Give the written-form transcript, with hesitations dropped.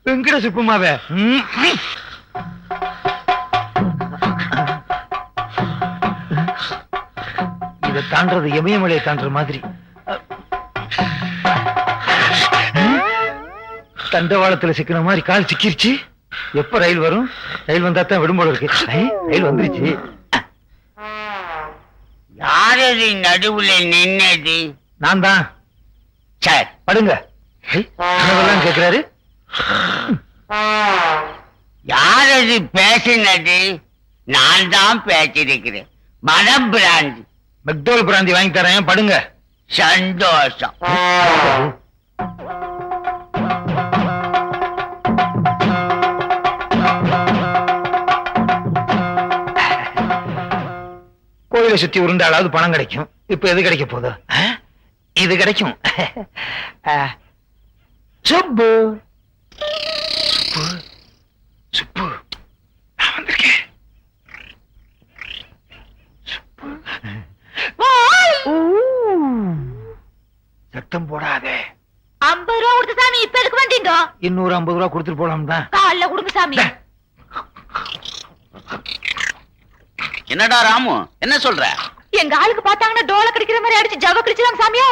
வெங்கட சுப்புமாவே இதை தாண்டது இமயமலையை தாண்டுற மாதிரி. தண்டவாளத்துல சிக்கின மாதிரி கால் சிக்கிருச்சு. எப்ப ரயில் வரும்? ரயில் வந்தா தான் விடும்போல இருக்கு. ரயில் வந்துருச்சு. யாரது நடுவுல நின்னது? நான் தான். சார் படுங்க. கனவெல்லாம் கேட்கிறாரு. யாரது பேசினது? நான் தான் பேசிருக்கிறேன். மனம் பிராந்தி. மெக்டோல் பிராந்தி வாங்கி தரேன். படுங்க. சந்தோஷம். கோயிலை சுத்தி உருண்டாளாவது பணம் கிடைக்கும். இப்ப எது கிடைக்க போதோ? இது கிடைக்கும். சுப்பு சுப்பு நான் வந்திருக்கேன். சத்தம் போடாதே. 50 ரூபா கொடுத்து சாமி இப்ப எதுக்கு வந்தீங்க? இன்னொரு 50 ரூபா கொடுத்துட்டு போலாம் தான். காலைல கொடுங்க சாமி. என்னடா ராமு, என்ன சொல்ற? எங்க ஆளுக்கு பார்த்தாங்கன்னா டோல கடிக்கிற மாதிரி அடிச்சு ஜவ கடிச்சிராங்க சாமியோ.